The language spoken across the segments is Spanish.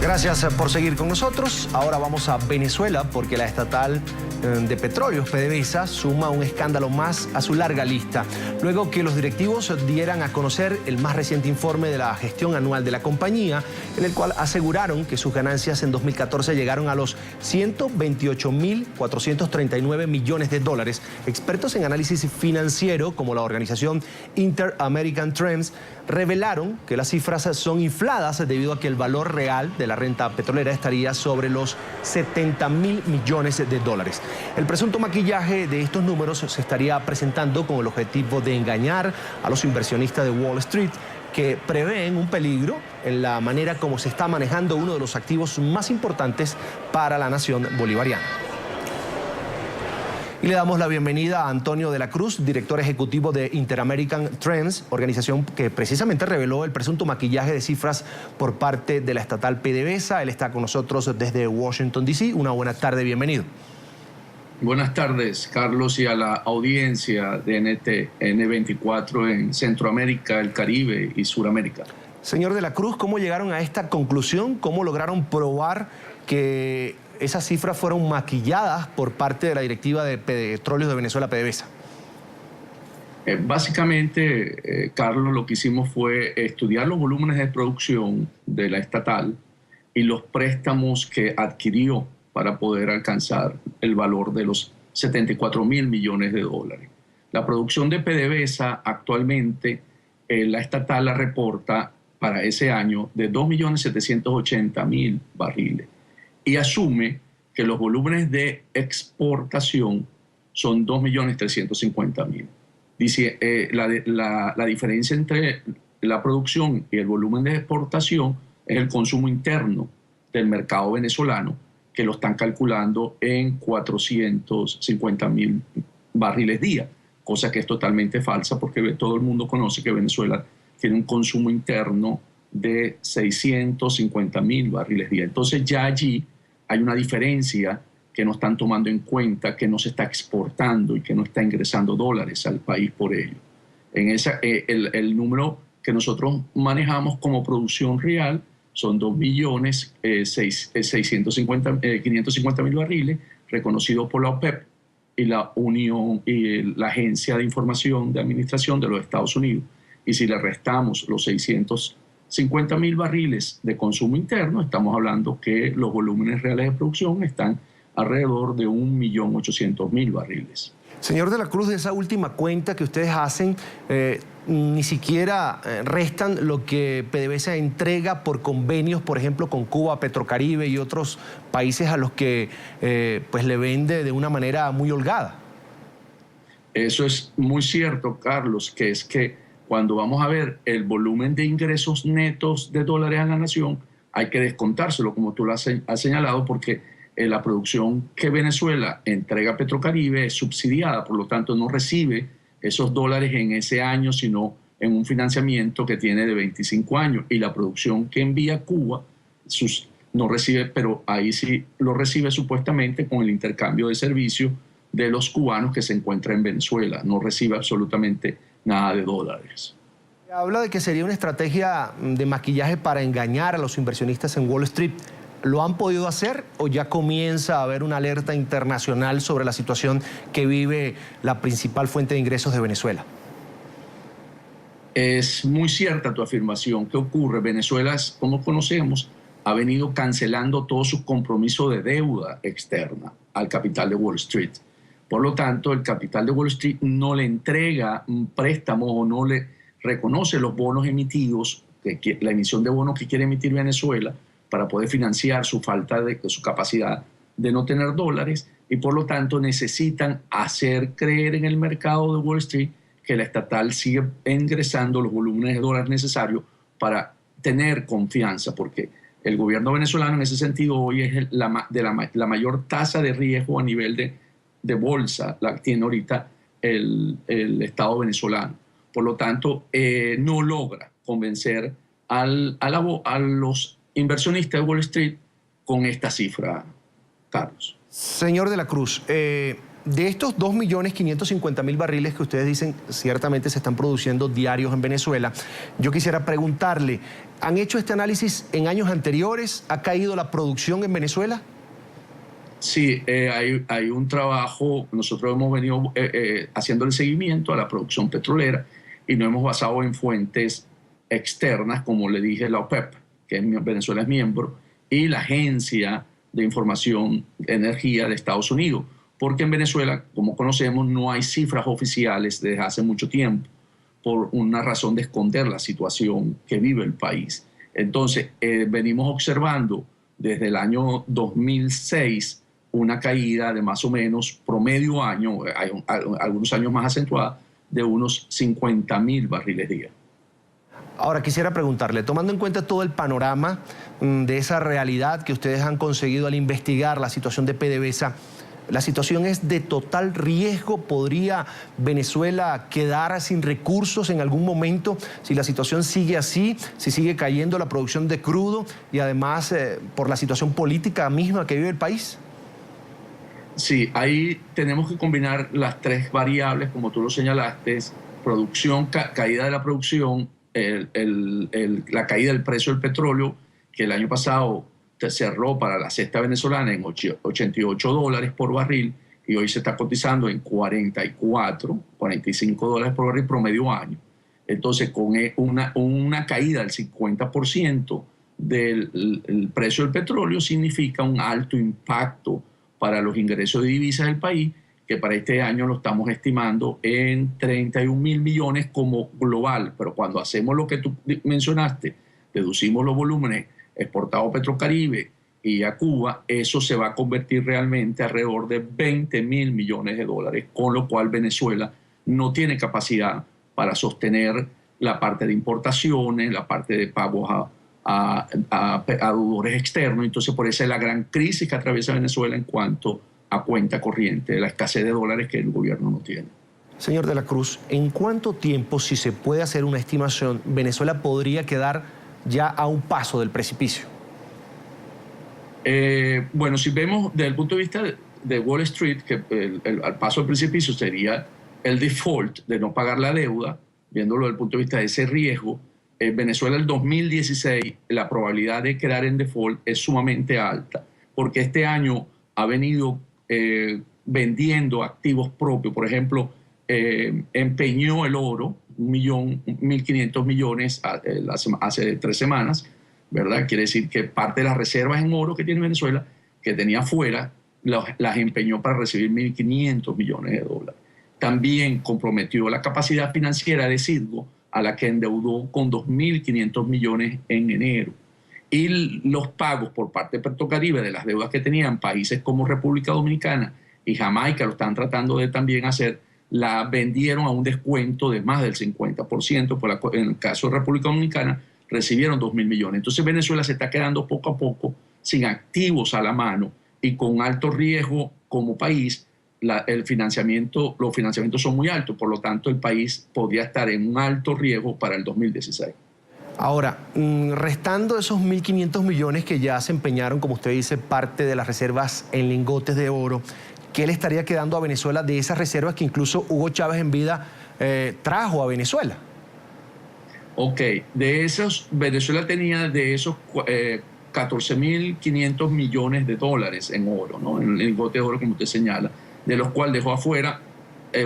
Gracias por seguir con nosotros. Ahora vamos a Venezuela porque la estatal de petróleos, PDVSA, suma un escándalo más a su larga lista. Luego que los directivos dieran a conocer el más reciente informe de la gestión anual de la compañía, en el cual aseguraron que sus ganancias en 2014 llegaron a los 128.439 millones de dólares. Expertos en análisis financiero, como la organización Inter-American Trends, revelaron que las cifras son infladas debido a que el valor real de la renta petrolera estaría sobre los 70.000 millones de dólares. El presunto maquillaje de estos números se estaría presentando con el objetivo de engañar a los inversionistas de Wall Street, que prevén un peligro en la manera como se está manejando uno de los activos más importantes para la nación bolivariana. Y le damos la bienvenida a Antonio de la Cruz, director ejecutivo de Inter-American Trends, organización que precisamente reveló el presunto maquillaje de cifras por parte de la estatal PDVSA. Él está con nosotros desde Washington, D.C. Una buena tarde, bienvenido. Buenas tardes, Carlos, y a la audiencia de N24 en Centroamérica, el Caribe y Suramérica. Señor de la Cruz, ¿cómo llegaron a esta conclusión? ¿Cómo lograron probar que esas cifras fueron maquilladas por parte de la directiva de Petróleos de Venezuela, PDVSA? Básicamente, Carlos, lo que hicimos fue estudiar los volúmenes de producción de la estatal y los préstamos que adquirió para poder alcanzar el valor de los 74.000 millones de dólares. La producción de PDVSA actualmente, la estatal la reporta para ese año de 2.780.000 barriles. Y asume que los volúmenes de exportación son 2.350.000. Dice, la diferencia entre la producción y el volumen de exportación es el consumo interno del mercado venezolano, que lo están calculando en 450.000 barriles día, cosa que es totalmente falsa porque todo el mundo conoce que Venezuela tiene un consumo interno de 650.000 barriles día. Entonces ya allí hay una diferencia que no están tomando en cuenta, que no se está exportando y que no está ingresando dólares al país por ello. El número que nosotros manejamos como producción real son 2.550.000 barriles, reconocidos por la OPEP y la Unión y la Agencia de Información de Administración de los Estados Unidos. Y si le restamos los 650.000 barriles de consumo interno, estamos hablando que los volúmenes reales de producción están alrededor de 1.800.000 barriles. Señor de la Cruz, de esa última cuenta que ustedes hacen, ni siquiera restan lo que PDVSA entrega por convenios, por ejemplo, con Cuba, Petrocaribe y otros países a los que pues le vende de una manera muy holgada. Eso es muy cierto, Carlos, que es que cuando vamos a ver el volumen de ingresos netos de dólares a la nación, hay que descontárselo, como tú lo has señalado, porque la producción que Venezuela entrega a Petrocaribe es subsidiada, por lo tanto no recibe esos dólares en ese año, sino en un financiamiento que tiene de 25 años. Y la producción que envía Cuba no recibe, pero ahí sí lo recibe supuestamente con el intercambio de servicios de los cubanos que se encuentran en Venezuela. No recibe absolutamente nada de dólares. Habla de que sería una estrategia de maquillaje para engañar a los inversionistas en Wall Street. ¿Lo han podido hacer o ya comienza a haber una alerta internacional sobre la situación que vive la principal fuente de ingresos de Venezuela? Es muy cierta tu afirmación. ¿Qué ocurre? Venezuela, como conocemos, ha venido cancelando todos sus compromisos de deuda externa al capital de Wall Street. Por lo tanto, el capital de Wall Street no le entrega un préstamo o no le reconoce los bonos emitidos, la emisión de bonos que quiere emitir Venezuela para poder financiar su su capacidad de no tener dólares, y por lo tanto necesitan hacer creer en el mercado de Wall Street que la estatal sigue ingresando los volúmenes de dólares necesarios para tener confianza, porque el gobierno venezolano en ese sentido hoy es la mayor tasa de riesgo a nivel de bolsa, la que tiene ahorita el Estado venezolano. Por lo tanto, no logra convencer a los inversionistas de Wall Street con esta cifra, Carlos. Señor de la Cruz, de estos 2.550.000 barriles que ustedes dicen ciertamente se están produciendo diarios en Venezuela, yo quisiera preguntarle, ¿Han hecho este análisis en años anteriores? ¿Ha caído la producción en Venezuela? Sí, hay un trabajo, nosotros hemos venido haciendo el seguimiento a la producción petrolera y nos hemos basado en fuentes externas, como le dije, la OPEP, Venezuela es miembro, y la Agencia de Información de Energía de Estados Unidos, porque en Venezuela, como conocemos, no hay cifras oficiales desde hace mucho tiempo, por una razón de esconder la situación que vive el país. Entonces, venimos observando desde el año 2006 una caída de más o menos promedio año, hay algunos años más acentuada, de unos 50.000 barriles día. Ahora quisiera preguntarle, tomando en cuenta todo el panorama de esa realidad que ustedes han conseguido al investigar la situación de PDVSA, ¿la situación es de total riesgo? ¿Podría Venezuela quedar sin recursos en algún momento si la situación sigue así, si sigue cayendo la producción de crudo y además por la situación política misma que vive el país? Sí, ahí tenemos que combinar las tres variables, como tú lo señalaste, es producción, caída de la producción, la caída del precio del petróleo, que el año pasado cerró para la cesta venezolana en $88 por barril y hoy se está cotizando en 44, 45 dólares por barril promedio año. Entonces, con una caída del 50% del precio del petróleo significa un alto impacto para los ingresos de divisas del país, que para este año lo estamos estimando en 31.000 millones como global. Pero cuando hacemos lo que tú mencionaste, deducimos los volúmenes exportados a Petrocaribe y a Cuba, eso se va a convertir realmente alrededor de 20.000 millones de dólares, con lo cual Venezuela no tiene capacidad para sostener la parte de importaciones, la parte de pagos a deudores externos. Entonces, por eso es la gran crisis que atraviesa Venezuela en cuanto a cuenta corriente, la escasez de dólares que el gobierno no tiene. Señor de la Cruz, ¿en cuánto tiempo, si se puede hacer una estimación, Venezuela podría quedar ya a un paso del precipicio? Bueno, si vemos desde el punto de vista de Wall Street, que al paso del precipicio sería el default de no pagar la deuda, viéndolo desde el punto de vista de ese riesgo, Venezuela en el 2016 la probabilidad de quedar en default es sumamente alta, porque este año ha venido vendiendo activos propios. Por ejemplo, empeñó el oro, 1.500 millones hace 3 semanas, ¿verdad? Quiere decir que parte de las reservas en oro que tiene Venezuela, que tenía afuera, las empeñó para recibir 1.500 millones de dólares. También comprometió la capacidad financiera de Citgo, a la que endeudó con 2.500 millones en enero. Y los pagos por parte de Petrocaribe de las deudas que tenían países como República Dominicana y Jamaica, lo están tratando de también hacer, la vendieron a un descuento de más del 50%. En el caso de República Dominicana recibieron 2.000 millones. Entonces Venezuela se está quedando poco a poco sin activos a la mano y con alto riesgo como país. Los financiamientos son muy altos, por lo tanto el país podría estar en un alto riesgo para el 2016. Ahora, restando esos 1.500 millones que ya se empeñaron, como usted dice, parte de las reservas en lingotes de oro, ¿qué le estaría quedando a Venezuela de esas reservas que incluso Hugo Chávez en vida trajo a Venezuela? Ok, Venezuela tenía de esos 14.500 millones de dólares en oro, ¿no? En lingotes de oro, como usted señala, de los cuales dejó afuera.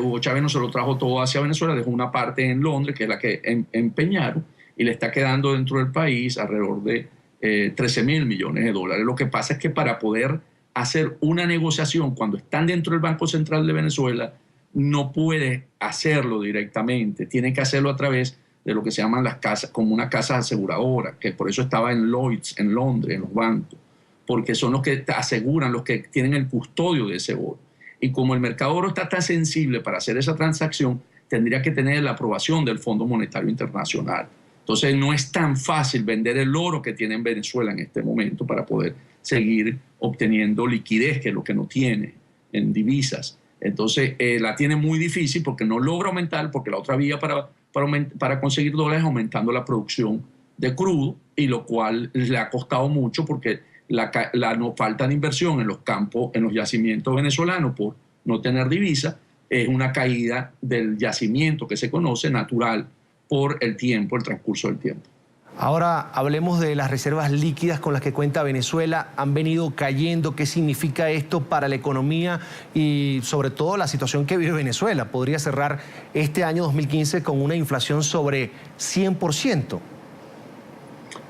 Hugo Chávez no se lo trajo todo hacia Venezuela, dejó una parte en Londres, que es la que empeñaron, y le está quedando dentro del país alrededor de 13.000 millones de dólares. Lo que pasa es que para poder hacer una negociación cuando están dentro del Banco Central de Venezuela, no puede hacerlo directamente, tiene que hacerlo a través de lo que se llaman las casas, como una casa aseguradora, que por eso estaba en Lloyds, en Londres, en los bancos, porque son los que te aseguran, los que tienen el custodio de ese oro. Y como el mercado de oro está tan sensible para hacer esa transacción, tendría que tener la aprobación del Fondo Monetario Internacional. Entonces no es tan fácil vender el oro que tiene en Venezuela en este momento para poder seguir obteniendo liquidez, que es lo que no tiene en divisas. Entonces la tiene muy difícil porque no logra aumentar, porque la otra vía para conseguir dólares es aumentando la producción de crudo, y lo cual le ha costado mucho porque no falta de inversión en los campos, en los yacimientos venezolanos por no tener divisa. Es una caída del yacimiento que se conoce natural por el tiempo, el transcurso del tiempo. Ahora hablemos de las reservas líquidas con las que cuenta Venezuela. Han venido cayendo. ¿Qué significa esto para la economía y sobre todo la situación que vive Venezuela? Podría cerrar este año 2015 con una inflación sobre 100%.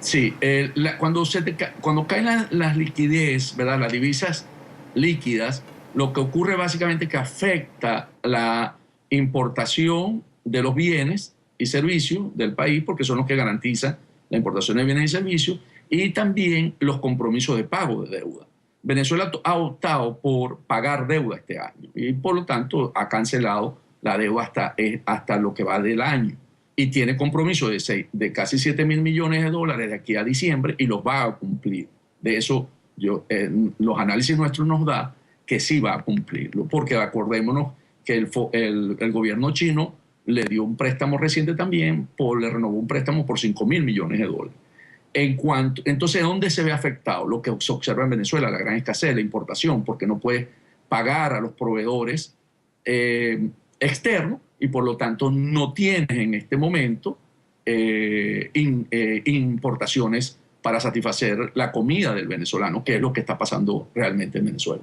Sí, cuando caen las liquidez, ¿verdad? Las divisas líquidas, lo que ocurre básicamente es que afecta la importación de los bienes y servicios del país, porque son los que garantizan la importación de bienes y servicios, y también los compromisos de pago de deuda. Venezuela ha optado por pagar deuda este año y por lo tanto ha cancelado la deuda hasta lo que va del año y tiene compromiso de casi 7.000 millones de dólares de aquí a diciembre y los va a cumplir. De eso los análisis nuestros nos da que sí va a cumplirlo, porque acordémonos que el gobierno chino le dio un préstamo reciente también, le renovó un préstamo por 5.000 millones de dólares. Entonces, ¿dónde se ve afectado? Lo que se observa en Venezuela, la gran escasez, la importación, porque no puedes pagar a los proveedores externos y por lo tanto no tienes en este momento importaciones para satisfacer la comida del venezolano, que es lo que está pasando realmente en Venezuela.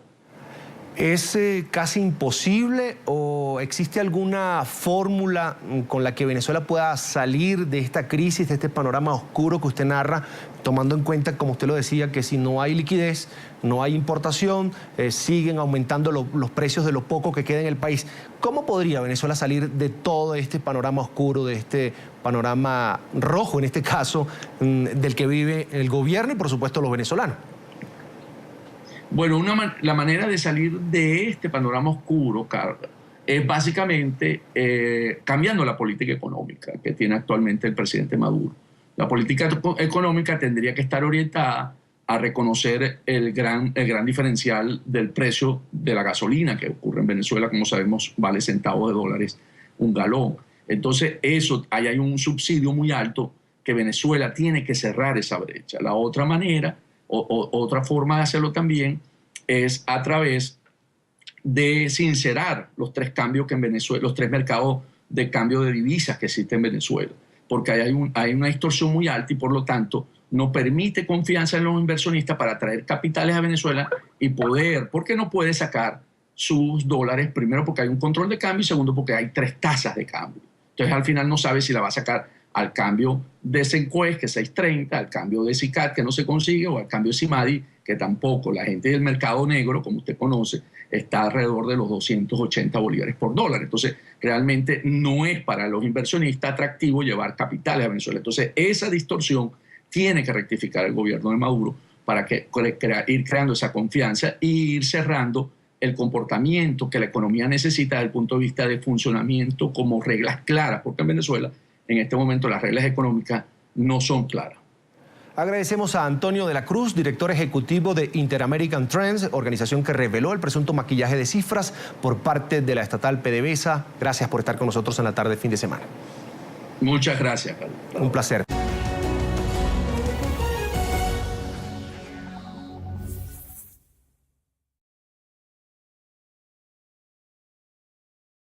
¿Es casi imposible o existe alguna fórmula con la que Venezuela pueda salir de esta crisis, de este panorama oscuro que usted narra, tomando en cuenta, como usted lo decía, que si no hay liquidez, no hay importación, siguen aumentando los precios de lo poco que queda en el país? ¿Cómo podría Venezuela salir de todo este panorama oscuro, de este panorama rojo, en este caso, del que vive el gobierno y, por supuesto, los venezolanos? Bueno, la manera de salir de este panorama oscuro, Carlos, es básicamente cambiando la política económica que tiene actualmente el presidente Maduro. La política económica tendría que estar orientada a reconocer el gran diferencial del precio de la gasolina que ocurre en Venezuela, como sabemos, vale centavos de dólares un galón. Entonces, ahí hay un subsidio muy alto que Venezuela tiene que cerrar esa brecha. La otra manera, otra forma de hacerlo también es a través de sincerar los tres cambios que en Venezuela, los tres mercados de cambio de divisas que existen en Venezuela, porque hay una distorsión muy alta y por lo tanto no permite confianza en los inversionistas para traer capitales a Venezuela y porque no puede sacar sus dólares, primero porque hay un control de cambio y segundo porque hay tres tasas de cambio. Entonces al final no sabe si la va a sacar al cambio de Sencues, que es 6.30, al cambio de SICAD, que no se consigue, o al cambio de CIMADI, que tampoco. La gente del mercado negro, como usted conoce, está alrededor de los 280 bolívares por dólar. Entonces, realmente no es para los inversionistas atractivo llevar capitales a Venezuela. Entonces, esa distorsión tiene que rectificar el gobierno de Maduro para ir creando esa confianza e ir cerrando el comportamiento que la economía necesita desde el punto de vista de funcionamiento como reglas claras, porque en Venezuela en este momento las reglas económicas no son claras. Agradecemos a Antonio de la Cruz, director ejecutivo de Inter-American Trends, organización que reveló el presunto maquillaje de cifras por parte de la estatal PDVSA. Gracias por estar con nosotros en la tarde, fin de semana. Muchas gracias, Carlos. Un placer.